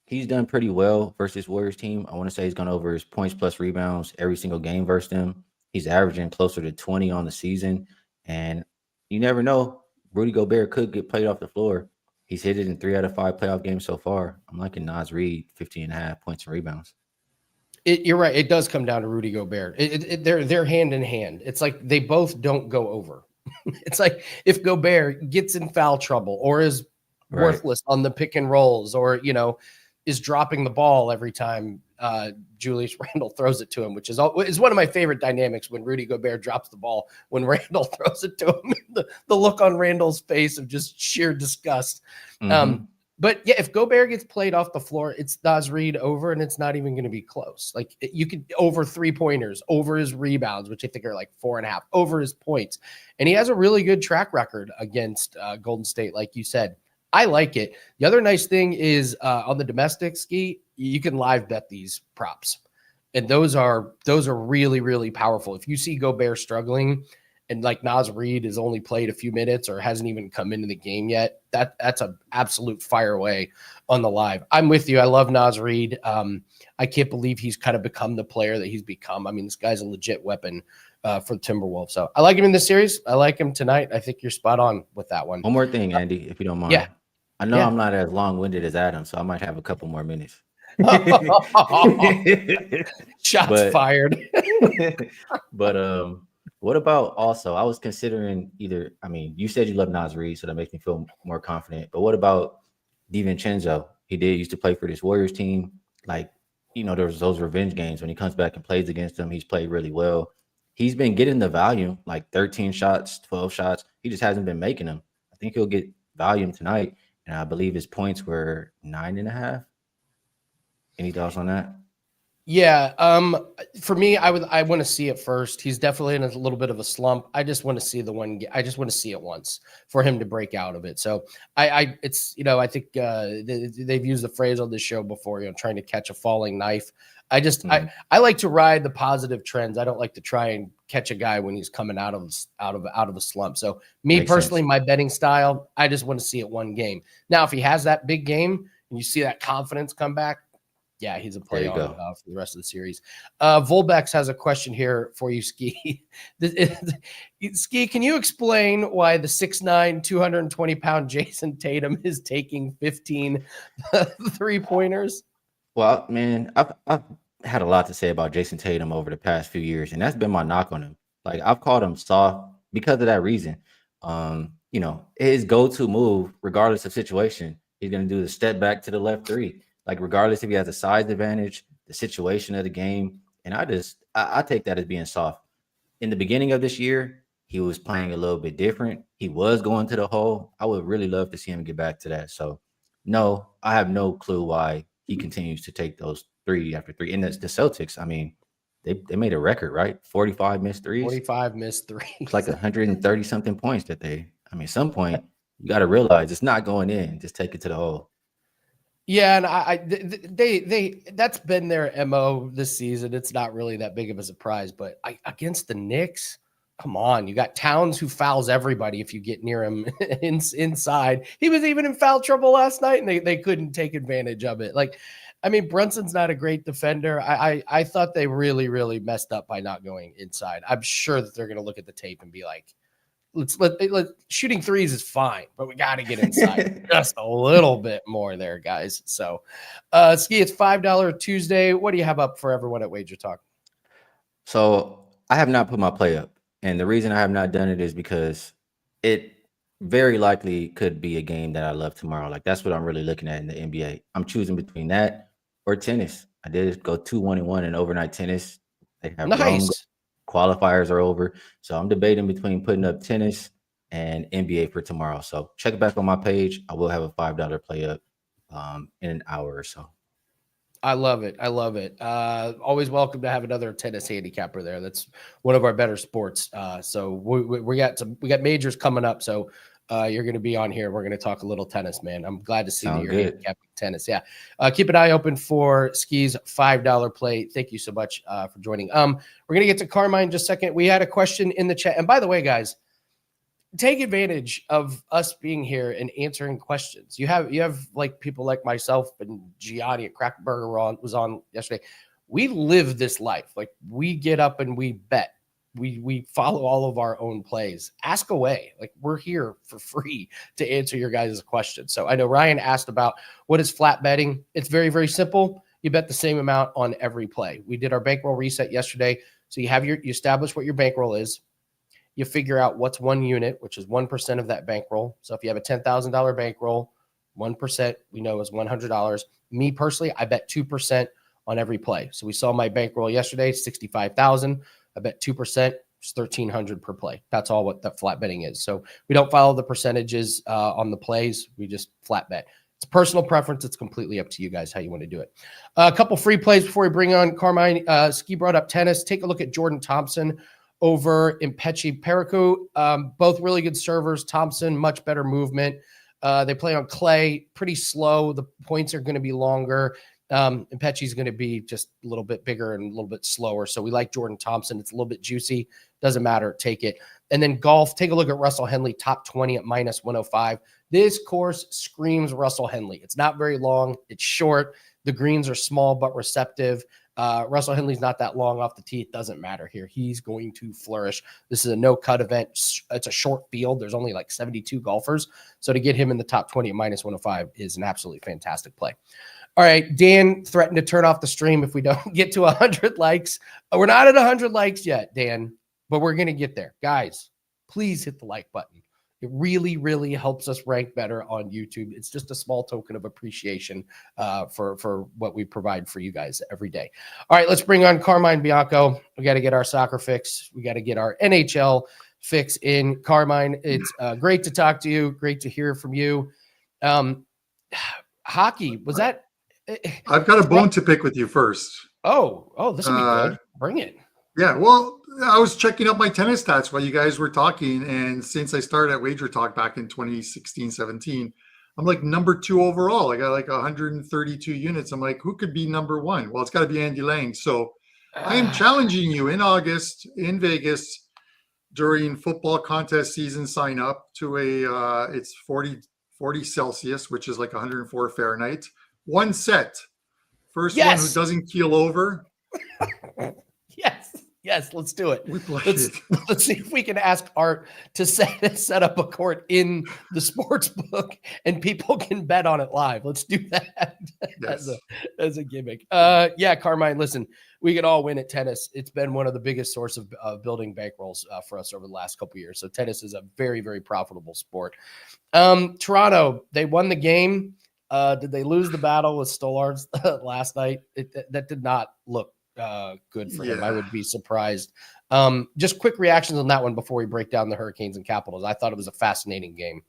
He's done pretty well versus Warriors team. I want to say he's gone over his points plus rebounds every single game versus them. He's averaging closer to 20 on the season. And you never know. Rudy Gobert could get played off the floor. He's hit it in 3 out of 5 playoff games so far. I'm liking Nas Reed, 15.5 points and rebounds. You're right. It does come down to Rudy Gobert. They're hand in hand. It's like they both don't go over. It's like if Gobert gets in foul trouble or is worthless on the pick and rolls, or is dropping the ball every time Julius Randle throws it to him, which is one of my favorite dynamics when Rudy Gobert drops the ball when Randle throws it to him. the look on Randle's face of just sheer disgust. Mm-hmm. But yeah, if Gobert gets played off the floor, it's Nas Reed over, and it's not even going to be close. Like you could over 3-pointers, over his rebounds, which I think are like 4.5, over his points. And he has a really good track record against Golden State, like you said. I like it. The other nice thing is on the domestic Skee, you can live bet these props. And those are really, really powerful. If you see Gobert struggling and like Nas Reed has only played a few minutes or hasn't even come into the game yet, that's an absolute fire away on the live. I'm with you. I love Nas Reed. I can't believe he's kind of become the player that he's become. I mean, this guy's a legit weapon for the Timberwolves. So I like him in this series. I like him tonight. I think you're spot on with that one. One more thing, Andy, if you don't mind. Yeah. I know I'm not as long-winded as Adam, so I might have a couple more minutes. Shots fired. But what about also? I was considering either. I mean, you said you love Nas Reed, so that makes me feel more confident. But what about DiVincenzo? He used to play for this Warriors team. Like, there's those revenge games when he comes back and plays against them. He's played really well. He's been getting the volume, like 13 shots, 12 shots. He just hasn't been making them. I think he'll get volume tonight. And I believe his points were 9.5. Any thoughts on that? Yeah. For me, I want to see it first. He's definitely in a little bit of a slump. I just want to see I just want to see it once for him to break out of it. So I think they've used the phrase on this show before, trying to catch a falling knife. I like to ride the positive trends. I don't like to try and catch a guy when he's coming out of a slump. So Makes personally, sense. My betting style, I just want to see it one game. Now, if he has that big game and you see that confidence come back, yeah, he's a play on for the rest of the series. Volbex has a question here for you, Skee. Skee, can you explain why the 6'9", 220-pound Jason Tatum is taking 15 3-pointers? Well, man, I've had a lot to say about Jason Tatum over the past few years, and that's been my knock on him. Like, I've called him soft because of that reason. His go-to move, regardless of situation, he's going to do the step back to the left 3. Like, regardless if he has a size advantage, the situation of the game. And I take that as being soft. In the beginning of this year, he was playing a little bit different. He was going to the hole. I would really love to see him get back to that. So, no, I have no clue why he continues to take those 3 after 3. And the Celtics, I mean, they made a record, right? 45 missed threes. 45 missed threes. It's like 130-something points at some point, you got to realize it's not going in. Just take it to the hole. Yeah, and they that's been their MO this season. It's not really that big of a surprise, but against the Knicks, come on, you got Towns who fouls everybody if you get near him inside. He was even in foul trouble last night, and they couldn't take advantage of it. Like, I mean, Brunson's not a great defender. I thought they really, really messed up by not going inside. I'm sure that they're going to look at the tape and be like, let's shooting threes is fine, but we got to get inside just a little bit more there, guys. So, Skee, it's $5 Tuesday. What do you have up for everyone at WagerTalk? So I have not put my play up, and the reason I have not done it is because it very likely could be a game that I love tomorrow. Like, that's what I'm really looking at in the NBA. I'm choosing between that or tennis. I did go 2-1-1 in overnight tennis. They have nice. Qualifiers are over. So I'm debating between putting up tennis and NBA for tomorrow. So check back on my page. I will have a $5 play up in an hour or so. I love it. Always welcome to have another tennis handicapper there. That's one of our better sports. So we got majors coming up. So you're going to be on here. We're going to talk a little tennis, man. I'm glad to see that Sound you're good. handicapping tennis. Yeah. Keep an eye open for Skee's $5 play. Thank you so much for joining. We're going to get to Carmine in just a second. We had a question in the chat. And by the way, guys, take advantage of us being here and answering questions. You have like people like myself and Gianni at Crack Burger was on yesterday. We live this life. Like, we get up and we bet. We follow all of our own plays. Ask away. Like, we're here for free to answer your guys' questions. So I know Ryan asked about what is flat betting. It's very, very simple. You bet the same amount on every play. We did our bankroll reset yesterday. So you establish what your bankroll is. You figure out what's 1 unit, which is 1% of that bankroll. So if you have a $10,000 bankroll, 1% we know is $100. Me personally, I bet 2% on every play. So we saw my bankroll yesterday, 65,000. I bet 2%, it's 1,300 per play. That's all what that flat betting is. So we don't follow the percentages on the plays. We just flat bet. It's personal preference. It's completely up to you guys how you want to do it. A couple free plays before we bring on Carmine. Skee brought up tennis. Take a look at Jordan Thompson over Impechi Pericu. Both really good servers. Thompson, much better movement. They play on clay, pretty slow. The points are going to be longer. Impechi's going to be just a little bit bigger and a little bit slower. So we like Jordan Thompson. It's a little bit juicy. Doesn't matter. Take it. And then golf, take a look at Russell Henley, top 20 at -105. This course screams Russell Henley. It's not very long. It's short. The greens are small but receptive. Russell Henley's not that long off the tee. It doesn't matter here. He's going to flourish. This is a no-cut event. It's a short field. There's only like 72 golfers. So to get him in the top 20 at -105 is an absolutely fantastic play. All right, Dan threatened to turn off the stream if we don't get to 100 likes. We're not at 100 likes yet, Dan, but we're going to get there. Guys, please hit the like button. It really, really helps us rank better on YouTube. It's just a small token of appreciation for what we provide for you guys every day. All right, let's bring on Carmine Bianco. We got to get our soccer fix. We got to get our NHL fix in. Carmine, it's great to talk to you. Great to hear from you. Hockey, was that? I've got a bone to pick with you first. Oh, this will be good. Bring it. Yeah, well, I was checking up my tennis stats while you guys were talking, and since I started at WagerTalk back in 2016-17, I'm like number 2 overall. I got like 132 units. I'm like, who could be number 1? Well, it's got to be Andy Lang. So I am challenging you in August in Vegas during football contest season. Sign up to it's 40 Celsius, which is like 104 Fahrenheit. 1 set. First one who doesn't keel over. Yes, let's do it. Let's see if we can ask Art to set up a court in the sports book and people can bet on it live. Let's do that as a gimmick. Yeah, Carmine, listen, we could all win at tennis. It's been one of the biggest source of building bankrolls for us over the last couple of years. So tennis is a very, very profitable sport. Toronto, they won the game. Did they lose the battle with Stollards last night? That did not look good for him. I would be surprised. Just quick reactions on that one before we break down the Hurricanes and Capitals. I thought it was a fascinating game.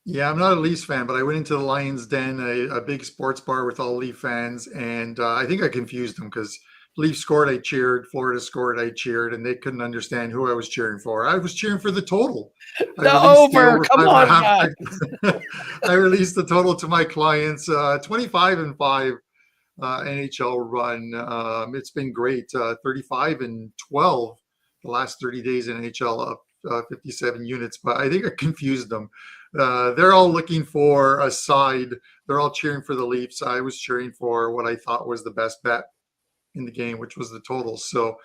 Yeah, I'm not a Leafs fan, but I went into the Lions Den, a big sports bar with all Leaf fans, and I think I confused them because Leafs scored, I cheered. Florida scored, I cheered, and they couldn't understand who I was cheering for. I was cheering for the total. The over. Come on, guys. I released the total to my clients, 25-5 NHL run. It's been great. 35-12 the last 30 days in NHL, up 57 units, but I think I confused them. They're all looking for a side. They're all cheering for the Leafs. I was cheering for what I thought was the best bet in the game, which was the total. So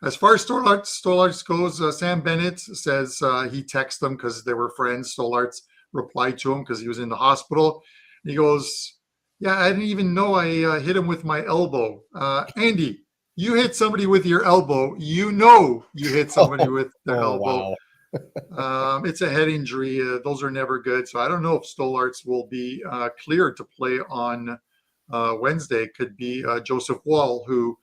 as far as Stollards goes, Sam Bennett says he texted them because they were friends. Stollards replied to him because he was in the hospital. He goes, yeah, I didn't even know I hit him with my elbow. Andy, you hit somebody with your elbow. You know you hit somebody with their elbow. Wow. It's a head injury. Those are never good. So I don't know if Stollards will be cleared to play on Wednesday. Could be Joseph Wall, who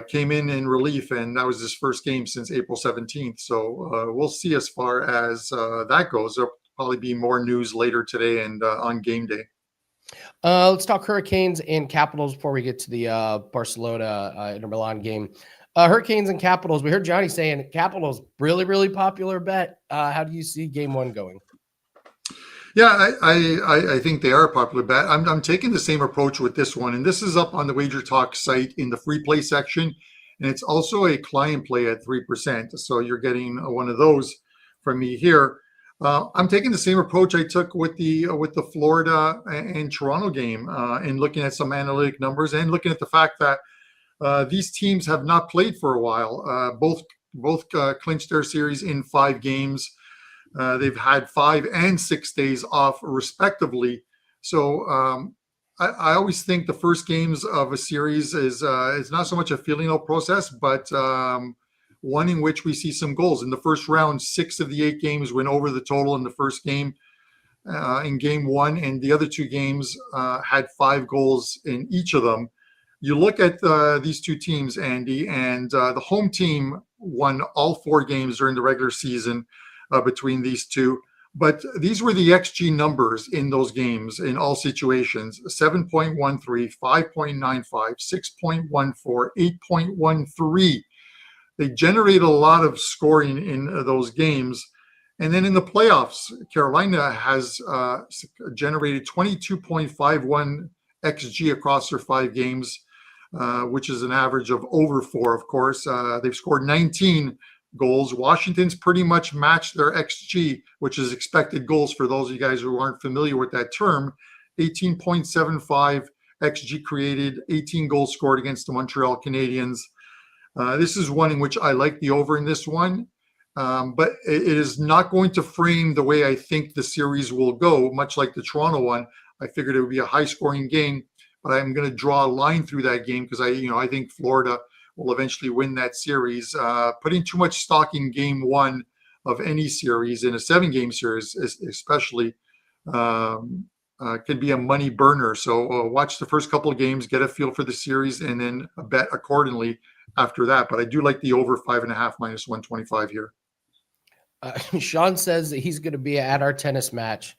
came in relief, and that was his first game since April 17th. So we'll see as far as that goes. There'll probably be more news later today and on game day. Let's talk Hurricanes and Capitals before we get to the Barcelona Inter Milan game. Hurricanes and Capitals. We heard Johnny saying Capitals really, really popular bet. How do you see game 1 going? Yeah, I think they are a popular bet. I'm taking the same approach with this one, and this is up on the WagerTalk site in the free play section, and it's also a client play at 3%. So you're getting one of those from me here. I'm taking the same approach I took with the Florida and Toronto game, and looking at some analytic numbers and looking at the fact that these teams have not played for a while. Both clinched their series in 5 games. They've had 5 and 6 days off, respectively. So I always think the first games of a series is not so much a feeling out process, but one in which we see some goals. In the first round, 6 of the 8 games went over the total in the first game in game 1, and the other 2 games had 5 goals in each of them. You look at these 2 teams, Andy, and the home team won all 4 games during the regular season between these 2. But these were the XG numbers in those games in all situations: 7.13, 5.95, 6.14, 8.13. They generated a lot of scoring in those games. And then in the playoffs, Carolina has generated 22.51 XG across their 5 games, which is an average of over 4, of course. They've scored 19 goals. Washington's pretty much matched their XG, which is expected goals for those of you guys who aren't familiar with that term. 18.75 XG created, 18 goals scored against the Montreal Canadiens. This is one in which I like the over in this one, but it is not going to frame the way I think the series will go, much like the Toronto one. I figured it would be a high-scoring game, but I'm going to draw a line through that game because I think Florida will eventually win that series. Putting too much stock in game 1 of any series, in a 7-game series especially, can be a money burner. So watch the first couple of games, get a feel for the series, and then bet accordingly after that. But I do like the over 5.5 minus 125 here. Sean says that he's going to be at our tennis match,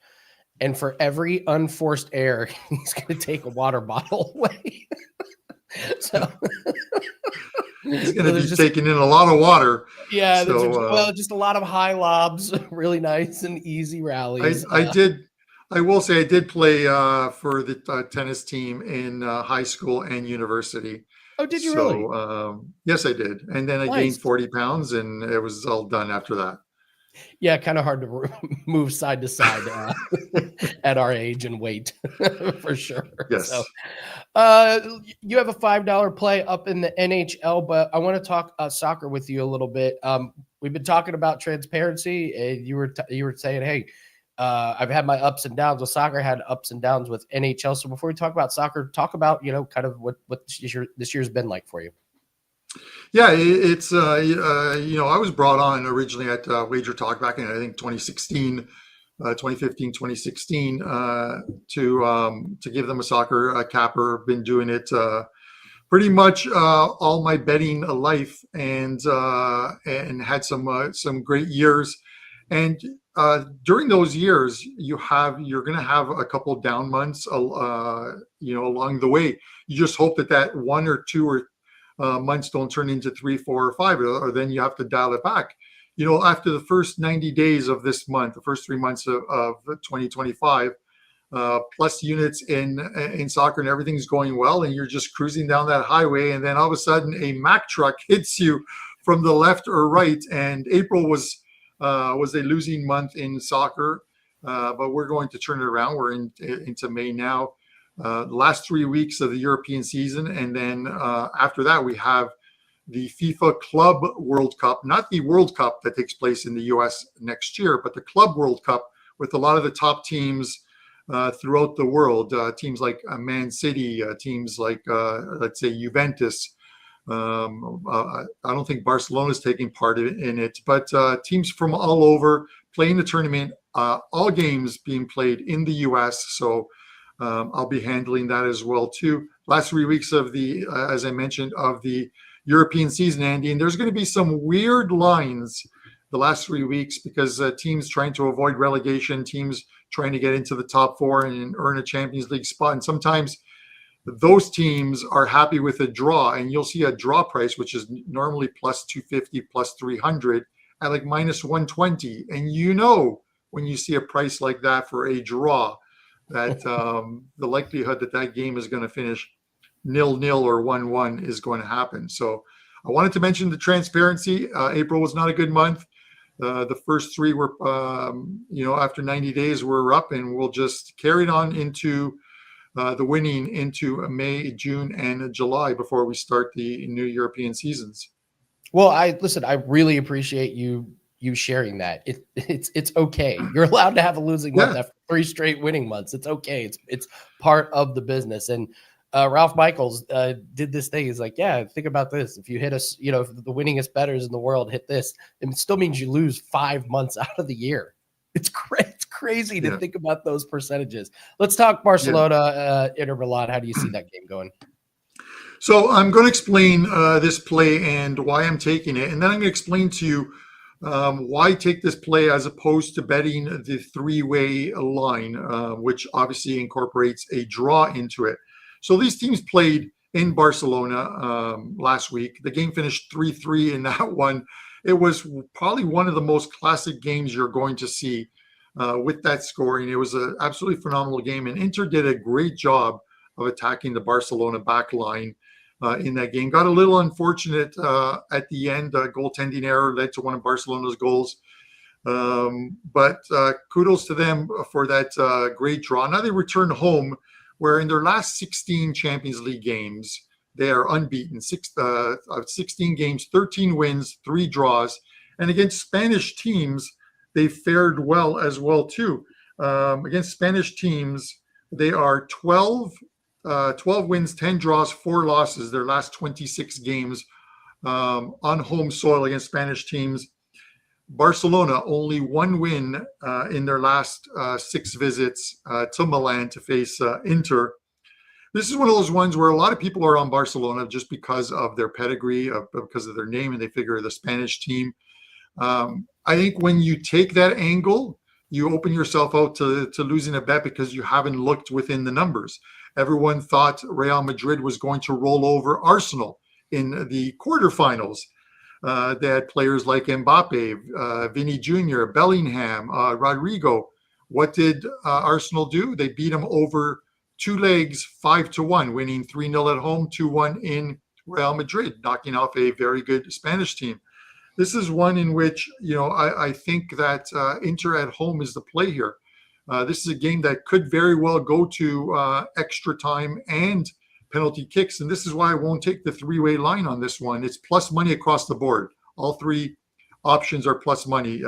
and for every unforced error, he's going to take a water bottle away. So he's going to be taking in a lot of water. Yeah, so, just a lot of high lobs, really nice and easy rallies. I will say I did play for the tennis team in high school and university. Oh, did you really? Yes, I did. And then I gained 40 pounds, and it was all done after that. Yeah, kind of hard to move side to side at our age and weight, for sure. Yes. So, you have a $5 play up in the NHL, but I want to talk soccer with you a little bit. We've been talking about transparency, and you were saying, hey, I've had my ups and downs with soccer, had ups and downs with NHL. So before we talk about soccer, talk about kind of what this year's been like for you. Yeah, it's I was brought on originally at WagerTalk back in I think 2016, 2015, 2016 to give them a soccer capper. Been doing it pretty much all my betting life, and had some great years. And during those years, you're going to have a couple down months, along the way. You just hope that 1 or 2 or months don't turn into 3, 4, or 5, or then you have to dial it back. After the first 90 days of this month, the first 3 months of 2025, plus units in soccer and everything's going well, and you're just cruising down that highway, and then all of a sudden a Mack truck hits you from the left or right. And April was a losing month in soccer, but we're going to turn it around. We're into May now. The last 3 weeks of the European season, and then after that we have the FIFA Club World Cup, not the World Cup that takes place in the US next year, but the Club World Cup with a lot of the top teams throughout the world, teams like Man City, teams like let's say Juventus. I don't think Barcelona is taking part in it, but teams from all over playing the tournament, all games being played in the US. So I'll be handling that as well too. Last 3 weeks of the, as I mentioned, of the European season, Andy, and there's going to be some weird lines the last 3 weeks because teams trying to avoid relegation, teams trying to get into the top 4 and earn a Champions League spot. And sometimes those teams are happy with a draw, and you'll see a draw price, which is normally plus 250, plus 300 at like minus 120. And when you see a price like that for a draw, that the likelihood that that game is going to finish 0-0 or 1-1 is going to happen. So I wanted to mention the transparency. April was not a good month. The first three were, after 90 days, we're up, and we'll just carry it on into the winning into May, June, and July before we start the new European seasons. Well, I really appreciate you sharing that. It's okay. You're allowed to have a losing month after 3 straight winning months. It's okay. It's part of the business. And Ralph Michaels did this thing. He's like, yeah, think about this. If you hit us, if the winningest bettors in the world hit this, it still means you lose 5 months out of the year. It's crazy to think about those percentages. Let's talk Barcelona, Inter Milan. How do you see that game going? So I'm going to explain this play and why I'm taking it. And then I'm going to explain to you why take this play as opposed to betting the 3-way line, which obviously incorporates a draw into it. So these teams played in Barcelona last week. The game finished 3-3 in that one. It was probably one of the most classic games you're going to see with that scoring. It was an absolutely phenomenal game, and Inter did a great job of attacking the Barcelona back line in that game. Got a little unfortunate at the end. Goaltending error led to one of Barcelona's goals. But kudos to them for that great draw. Now they return home, where in their last 16 Champions League games, they are unbeaten. 16 games, 13 wins, 3 draws. And against Spanish teams, they fared well as well, too. Against Spanish teams, they are 12 wins, 10 draws, 4 losses, their last 26 games on home soil against Spanish teams. Barcelona, only 1 win in their last 6 visits to Milan to face Inter. This is one of those ones where a lot of people are on Barcelona just because of their pedigree, because of their name, and they figure the Spanish team. I think when you take that angle, you open yourself out to losing a bet because you haven't looked within the numbers. Everyone thought Real Madrid was going to roll over Arsenal in the quarterfinals. They had players like Mbappe, Vinny Jr., Bellingham, Rodrigo. What did Arsenal do? They beat them over 2 legs, 5-1, winning 3-0 at home, 2-1 in Real Madrid, knocking off a very good Spanish team. This is one in which, I think that Inter at home is the play here. This is a game that could very well go to extra time and penalty kicks. And this is why I won't take the 3-way line on this one. It's plus money across the board. All 3 options are plus money,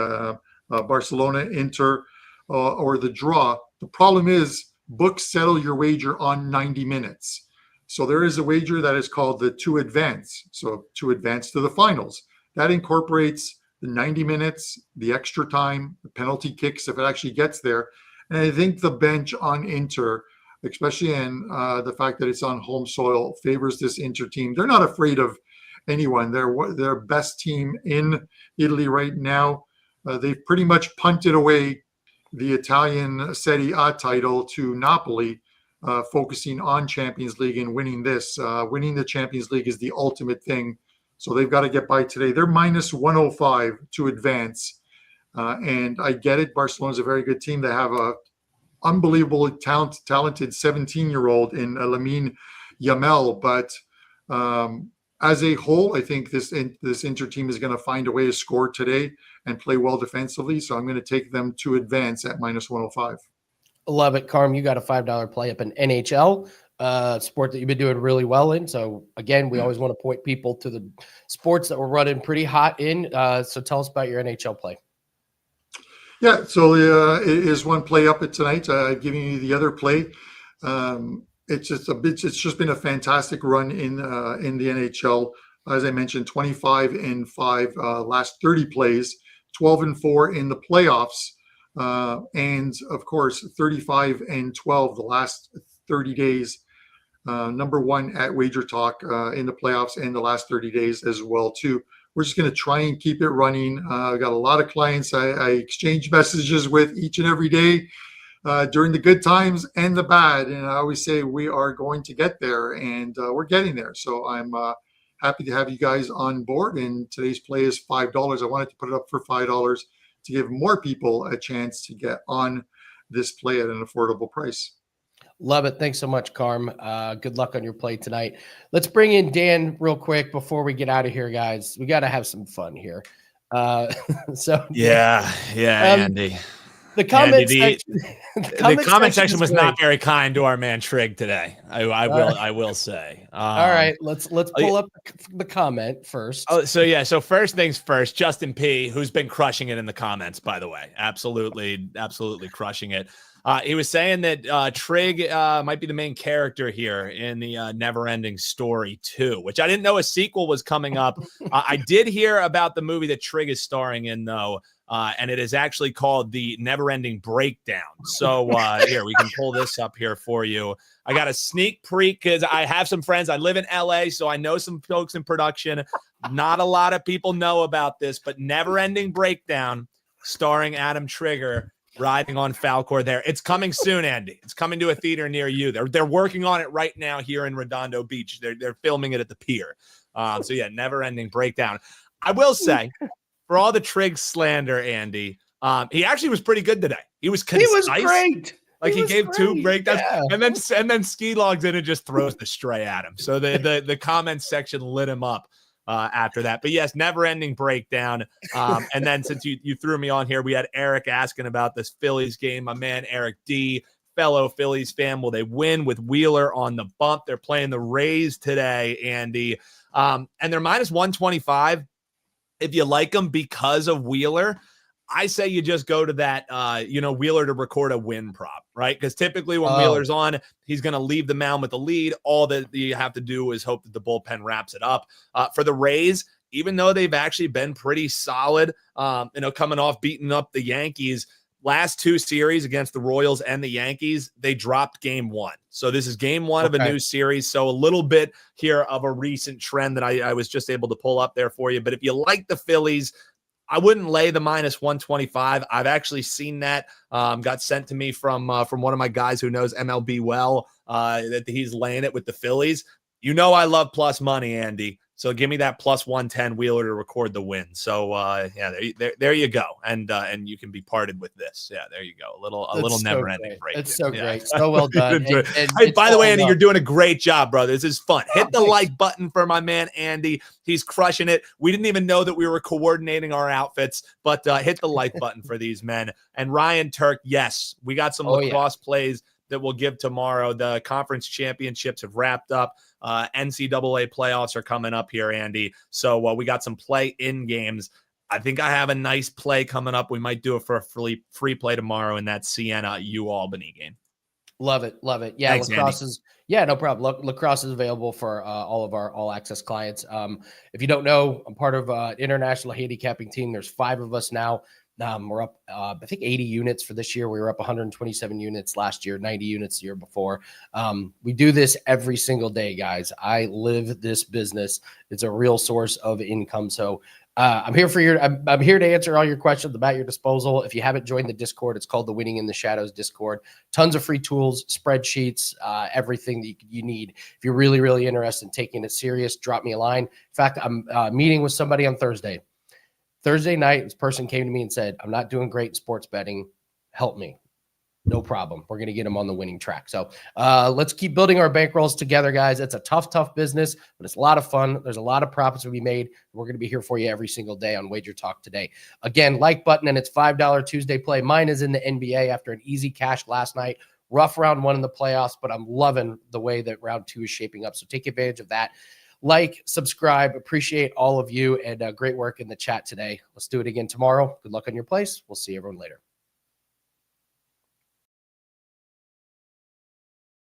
Barcelona, Inter, or the draw. The problem is books settle your wager on 90 minutes. So there is a wager that is called the to advance. So to advance to the finals. That incorporates the 90 minutes, the extra time, the penalty kicks if it actually gets there. And I think the bench on Inter, especially in the fact that it's on home soil, favors this Inter team. They're not afraid of anyone. They're best team in Italy right now. They've pretty much punted away the Italian Serie A title to Napoli, focusing on Champions League and winning this. Winning the Champions League is the ultimate thing. So they've got to get by today. They're minus 105 to advance. And I get it. Barcelona's a very good team. They have a unbelievable talented 17-year-old in Lamine Yamal. But as a whole, I think this Inter team is going to find a way to score today and play well defensively. So I'm going to take them to advance at minus 105. Love it, Carm. You got a $5 play up in NHL, sport that you've been doing really well in. So again, we always want to point people to the sports that we're running pretty hot in. So tell us about your NHL play. Yeah, so it is one play up at tonight. Giving you the other play. It's just been a fantastic run in the NHL. As I mentioned, 25-5 last 30 plays, 12-4 in the playoffs, and of course 35-12 the last 30 days. Number 1 at WagerTalk in the playoffs and the last 30 days as well too. We're just going to try and keep it running. I've got a lot of clients I exchange messages with each and every day during the good times and the bad. And I always say we are going to get there, and we're getting there. So I'm happy to have you guys on board. And today's play is $5. I wanted to put it up for $5 to give more people a chance to get on this play at an affordable price. Love it. Thanks so much, Carm. Good luck on your play tonight. Let's bring in Dan real quick before we get out of here, guys. We got to have some fun here. So yeah, Andy. The comment Andy, section, the comment section was great. not very kind to our man Trigg today. I will say. All right, let's pull up the comment first. So first things first, Justin P, who's been crushing it in the comments, by the way, absolutely crushing it. He was saying that Trigg might be the main character here in the Never-Ending Story 2, which I didn't know a sequel was coming up. I did hear about the movie that Trigg is starring in, though, and it is actually called The Never-Ending Breakdown. So here, we can pull this up here for you. I got a sneak peek because I have some friends. I live in LA, so I know some folks in production. Not a lot of people know about this, but Never-Ending Breakdown, starring Adam Trigger, riding on Falcor there. It's coming soon, Andy. It's coming to a theater near you. They're working on it right now here in Redondo Beach. They're filming it at the pier. So yeah, Never-Ending Breakdown. I will say, for all the Trigg slander, Andy, he actually was pretty good today. He was concise. He was great. Like he gave great. 2 breakdowns, yeah. and then Skee logs in and just throws the stray at him. So the comment section lit him up after that. But yes, Never-Ending Breakdown. And then since you threw me on here, we had Eric asking about this Phillies game. My man Eric D, fellow Phillies fan, will they win with Wheeler on the bump? They're playing the Rays today, Andy, and they're minus 125. If you like them because of Wheeler, I say you just go to that, Wheeler to record a win prop, right? Because typically when Wheeler's on, he's going to leave the mound with the lead. All that you have to do is hope that the bullpen wraps it up. For the Rays, even though they've actually been pretty solid, coming off beating up the Yankees, last 2 series against the Royals and the Yankees, they dropped game 1. So this is game 1 of a new series. So a little bit here of a recent trend that I was just able to pull up there for you. But if you like the Phillies, I wouldn't lay the minus 125. I've actually seen that got sent to me from one of my guys who knows MLB well, that he's laying it with the Phillies. You know I love plus money, Andy. So give me that plus 110 Wheeler to record the win. So there you go, and you can be parted with this. Yeah, there you go. A little never-ending break. It's so great, so well done. Hey, by the way, Andy, you're doing a great job, brother. This is fun. Hit the like button for my man Andy. He's crushing it. We didn't even know that we were coordinating our outfits, but hit the like button for these men. And Ryan Turk, yes, we got some lacrosse plays that we'll give tomorrow. The conference championships have wrapped up. NCAA playoffs are coming up here, Andy. So we got some play-in games. I think I have a nice play coming up. We might do it for a free play tomorrow in that Siena U Albany game. Love it. Yeah, thanks, lacrosse Andy. Yeah, no problem. Lacrosse is available for all of our all access clients. If you don't know, I'm part of an international handicapping team. There's 5 of us now. We're up, I think 80 units for this year. We were up 127 units last year, 90 units the year before. We do this every single day, guys. I live this business. It's a real source of income. So I'm here to answer all your questions about your disposal. If you haven't joined the Discord, it's called the Winning in the Shadows Discord. Tons of free tools, spreadsheets, everything that you need. If you're really, really interested in taking it serious, drop me a line. In fact, I'm meeting with somebody on Thursday. Thursday night, this person came to me and said, I'm not doing great in sports betting. Help me. No problem. We're going to get them on the winning track. So let's keep building our bankrolls together, guys. It's a tough business, but it's a lot of fun. There's a lot of profits to be made. We're going to be here for you every single day on WagerTalk Today. Again, like button, and it's $5 Tuesday play. Mine is in the NBA after an easy cash last night. Rough round 1 in the playoffs, but I'm loving the way that round 2 is shaping up. So take advantage of that. Like, subscribe, appreciate all of you, and great work in the chat today. Let's do it again tomorrow. Good luck on your plays. We'll see everyone later.